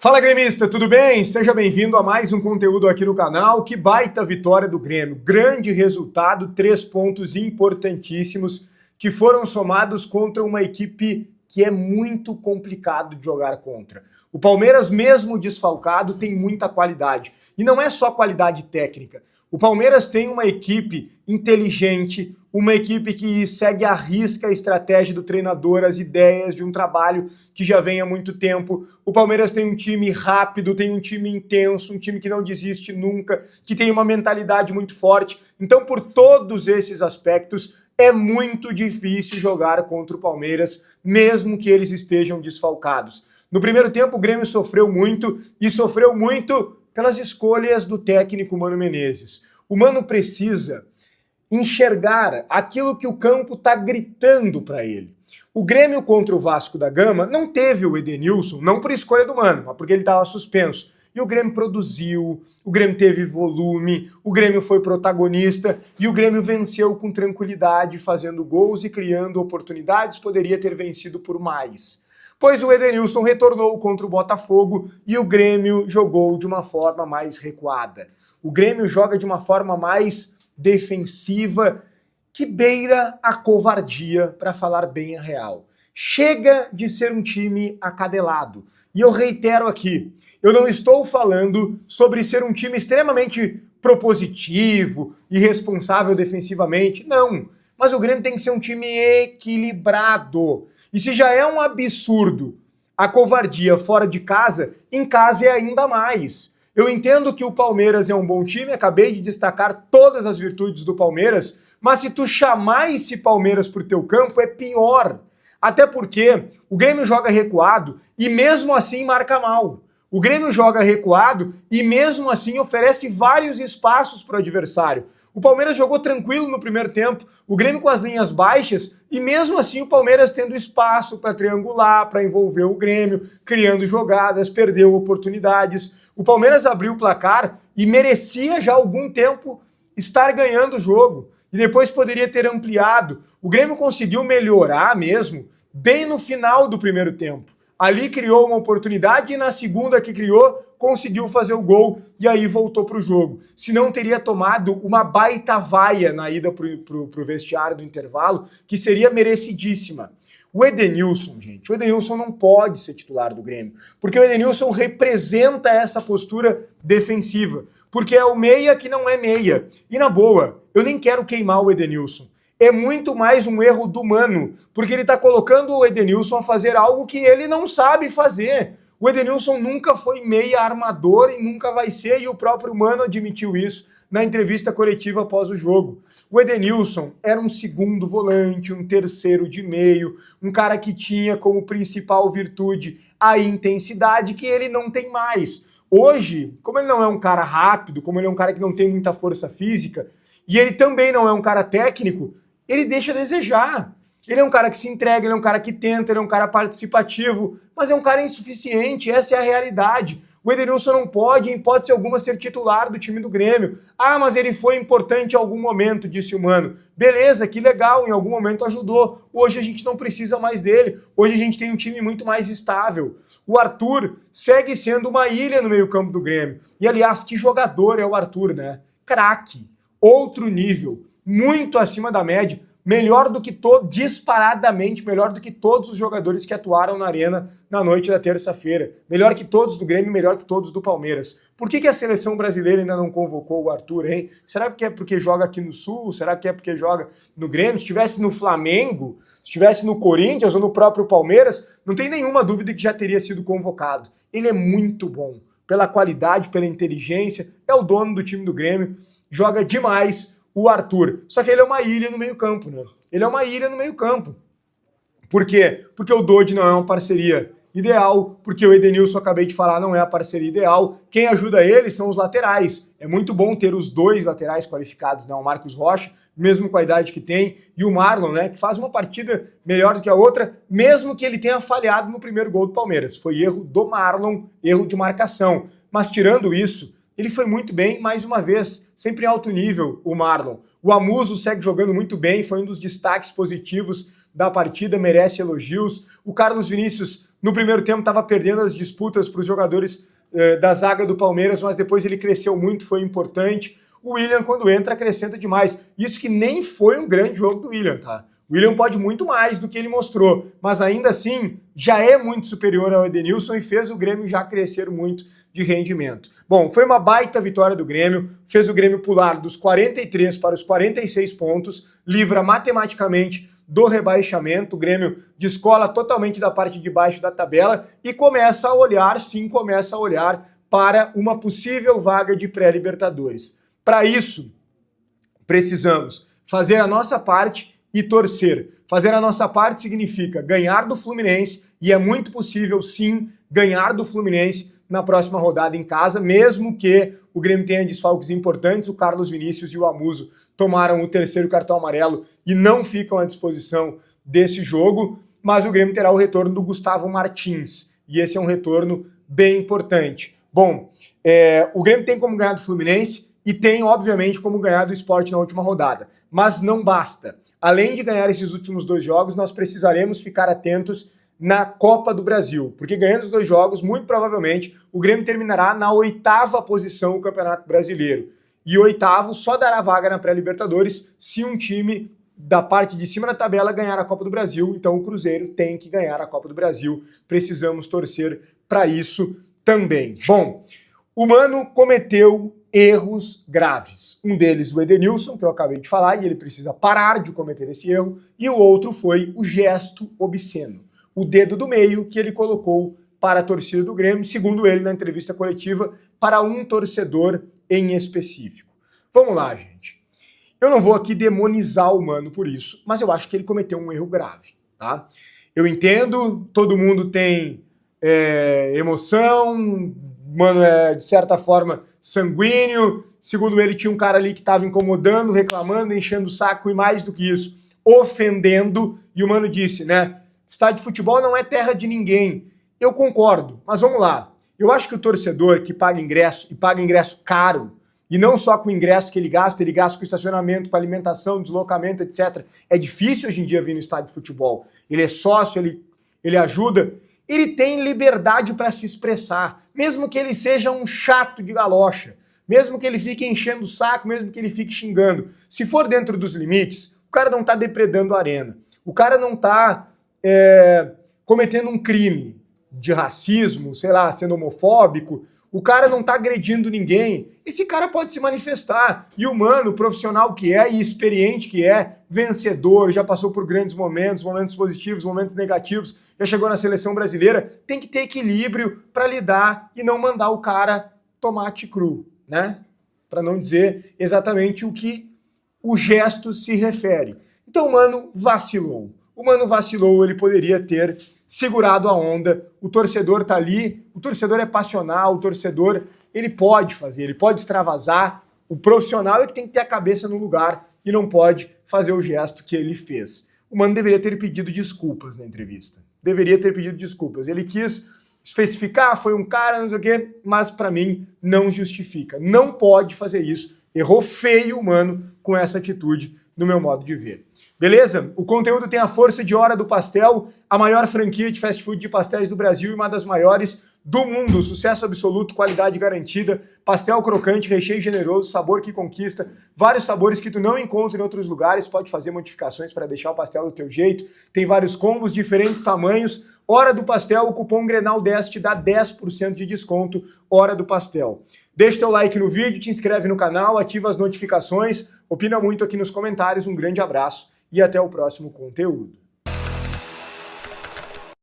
Fala, gremista, tudo bem? Seja bem-vindo a mais um conteúdo aqui no canal. Que baita vitória do Grêmio. Grande resultado, 3 pontos importantíssimos que foram somados contra uma equipe que é muito complicado de jogar contra. O Palmeiras, mesmo desfalcado, tem muita qualidade. E não é só qualidade técnica. O Palmeiras tem uma equipe inteligente, uma equipe que segue à risca a estratégia do treinador, as ideias de um trabalho que já vem há muito tempo. O Palmeiras tem um time rápido, tem um time intenso, um time que não desiste nunca, que tem uma mentalidade muito forte. Então, por todos esses aspectos, é muito difícil jogar contra o Palmeiras, mesmo que eles estejam desfalcados. No primeiro tempo, o Grêmio sofreu muito, e sofreu muito pelas escolhas do técnico Mano Menezes. O Mano precisa enxergar aquilo que o campo está gritando para ele. O Grêmio contra o Vasco da Gama não teve o Edenilson, não por escolha do Mano, mas porque ele estava suspenso. E o Grêmio produziu, o Grêmio teve volume, o Grêmio foi protagonista e o Grêmio venceu com tranquilidade, fazendo gols e criando oportunidades, poderia ter vencido por mais. Pois o Edenilson retornou contra o Botafogo e o Grêmio jogou de uma forma mais recuada. O Grêmio joga de uma forma mais defensiva, que beira a covardia, para falar bem a real. Chega de ser um time acadelado. E eu reitero aqui, eu não estou falando sobre ser um time extremamente propositivo e responsável defensivamente, não. Mas o Grêmio tem que ser um time equilibrado. E se já é um absurdo a covardia fora de casa, em casa é ainda mais. Eu entendo que o Palmeiras é um bom time, acabei de destacar todas as virtudes do Palmeiras, mas se tu chamar esse Palmeiras pro teu campo, é pior. Até porque o Grêmio joga recuado e mesmo assim marca mal. O Grêmio joga recuado e mesmo assim oferece vários espaços para o adversário. O Palmeiras jogou tranquilo no primeiro tempo, o Grêmio com as linhas baixas, e mesmo assim o Palmeiras tendo espaço para triangular, para envolver o Grêmio, criando jogadas, perdeu oportunidades. O Palmeiras abriu o placar e merecia já há algum tempo estar ganhando o jogo. E depois poderia ter ampliado. O Grêmio conseguiu melhorar mesmo bem no final do primeiro tempo. Ali criou uma oportunidade e na segunda que criou, conseguiu fazer o gol e aí voltou para o jogo. Se não, teria tomado uma baita vaia na ida para o vestiário do intervalo, que seria merecidíssima. O Edenilson, gente, o Edenilson não pode ser titular do Grêmio, porque o Edenilson representa essa postura defensiva, porque é o meia que não é meia. E na boa, eu nem quero queimar o Edenilson. É muito mais um erro do Mano, porque ele está colocando o Edenilson a fazer algo que ele não sabe fazer. O Edenilson nunca foi meia armador e nunca vai ser, e o próprio Mano admitiu isso na entrevista coletiva após o jogo. O Edenilson era um segundo volante, um terceiro de meio, um cara que tinha como principal virtude a intensidade, que ele não tem mais. Hoje, como ele não é um cara rápido, como ele é um cara que não tem muita força física, e ele também não é um cara técnico, ele deixa a desejar. Ele é um cara que se entrega, ele é um cara que tenta, ele é um cara participativo, mas é um cara insuficiente, essa é a realidade. O Edenilson não pode, em hipótese alguma, ser titular do time do Grêmio. Ah, mas ele foi importante em algum momento, disse o Mano. Beleza, que legal, em algum momento ajudou. Hoje a gente não precisa mais dele. Hoje a gente tem um time muito mais estável. O Arthur segue sendo uma ilha no meio-campo do Grêmio. E, aliás, que jogador é o Arthur, né? Craque, outro nível, muito acima da média. Melhor do que disparadamente melhor do que todos os jogadores que atuaram na Arena na noite da terça-feira. Melhor que todos do Grêmio, melhor que todos do Palmeiras. Por que a seleção brasileira ainda não convocou o Arthur, hein? Será que é porque joga aqui no Sul? Será que é porque joga no Grêmio? Se estivesse no Flamengo, se estivesse no Corinthians ou no próprio Palmeiras, não tem nenhuma dúvida que já teria sido convocado. Ele é muito bom, pela qualidade, pela inteligência, é o dono do time do Grêmio, joga demais o Arthur. Só que ele é uma ilha no meio-campo, né? Ele é uma ilha no meio-campo. Por quê? Porque o Dodi não é uma parceria ideal, porque o Edenilson, acabei de falar, não é a parceria ideal. Quem ajuda ele são os laterais. É muito bom ter os dois laterais qualificados, né? O Marcos Rocha, mesmo com a idade que tem, e o Marlon, né? Que faz uma partida melhor do que a outra, mesmo que ele tenha falhado no primeiro gol do Palmeiras. Foi erro do Marlon, erro de marcação. Mas tirando isso, ele foi muito bem, mais uma vez, sempre em alto nível, o Marlon. O Amuso segue jogando muito bem, foi um dos destaques positivos da partida, merece elogios. O Carlos Vinícius, no primeiro tempo, estava perdendo as disputas para os jogadores da zaga do Palmeiras, mas depois ele cresceu muito, foi importante. O William, quando entra, acrescenta demais. Isso que nem foi um grande jogo do William, tá? O William pode muito mais do que ele mostrou, mas ainda assim já é muito superior ao Edenilson e fez o Grêmio já crescer muito de rendimento. Bom, foi uma baita vitória do Grêmio, fez o Grêmio pular dos 43 para os 46 pontos, livra matematicamente do rebaixamento, o Grêmio descola totalmente da parte de baixo da tabela e começa a olhar, sim, começa a olhar para uma possível vaga de pré-Libertadores. Para isso, precisamos fazer a nossa parte e torcer. Fazer a nossa parte significa ganhar do Fluminense, e é muito possível, sim, ganhar do Fluminense na próxima rodada em casa, mesmo que o Grêmio tenha desfalques importantes. O Carlos Vinícius e o Amuso tomaram o terceiro cartão amarelo e não ficam à disposição desse jogo, mas o Grêmio terá o retorno do Gustavo Martins, e esse é um retorno bem importante. Bom, o Grêmio tem como ganhar do Fluminense e tem, obviamente, como ganhar do Sport na última rodada, mas não basta. Além de ganhar esses últimos 2 jogos, nós precisaremos ficar atentos na Copa do Brasil, porque ganhando os 2 jogos, muito provavelmente, o Grêmio terminará na 8ª posição do Campeonato Brasileiro. E 8º só dará vaga na pré-Libertadores se um time da parte de cima da tabela ganhar a Copa do Brasil. Então o Cruzeiro tem que ganhar a Copa do Brasil. Precisamos torcer para isso também. Bom, o Mano cometeu erros graves. Um deles, o Edenilson, que eu acabei de falar, e ele precisa parar de cometer esse erro. E o outro foi o gesto obsceno. O dedo do meio que ele colocou para a torcida do Grêmio, segundo ele na entrevista coletiva, para um torcedor em específico. Vamos lá, gente. Eu não vou aqui demonizar o Mano por isso, mas eu acho que ele cometeu um erro grave, tá? Eu entendo, todo mundo tem emoção, Mano é, de certa forma, sanguíneo. Segundo ele, tinha um cara ali que estava incomodando, reclamando, enchendo o saco e, mais do que isso, ofendendo. E o Mano disse, né? Estádio de futebol não é terra de ninguém. Eu concordo, mas vamos lá. Eu acho que o torcedor que paga ingresso, e paga ingresso caro, e não só com o ingresso que ele gasta com estacionamento, com alimentação, deslocamento, etc. É difícil hoje em dia vir no estádio de futebol. Ele é sócio, ele ajuda. Ele tem liberdade para se expressar, mesmo que ele seja um chato de galocha, mesmo que ele fique enchendo o saco, mesmo que ele fique xingando. Se for dentro dos limites, o cara não está depredando a arena. O cara não está cometendo um crime de racismo, sei lá, sendo homofóbico. O cara não tá agredindo ninguém. Esse cara pode se manifestar. E o Mano, profissional que é e experiente que é, vencedor, já passou por grandes momentos, momentos positivos, momentos negativos, já chegou na seleção brasileira, tem que ter equilíbrio para lidar e não mandar o cara tomate cru, né? Para não dizer exatamente o que o gesto se refere. Então o Mano vacilou. O Mano vacilou, ele poderia ter segurado a onda. O torcedor tá ali, o torcedor é passional, o torcedor, ele pode fazer, ele pode extravasar. O profissional é que tem que ter a cabeça no lugar e não pode fazer o gesto que ele fez. O Mano deveria ter pedido desculpas na entrevista. Deveria ter pedido desculpas. Ele quis especificar, foi um cara, não sei o quê, mas para mim não justifica. Não pode fazer isso. Errou feio o Mano com essa atitude, no meu modo de ver. Beleza? O conteúdo tem a força de Hora do Pastel, a maior franquia de fast food de pastéis do Brasil e uma das maiores do mundo. Sucesso absoluto, qualidade garantida, pastel crocante, recheio generoso, sabor que conquista, vários sabores que tu não encontra em outros lugares, pode fazer modificações para deixar o pastel do teu jeito, tem vários combos, diferentes tamanhos. Hora do Pastel, o cupom Grenal10 te dá 10% de desconto, Hora do Pastel. Deixa teu like no vídeo, te inscreve no canal, ativa as notificações, opina muito aqui nos comentários, um grande abraço e até o próximo conteúdo.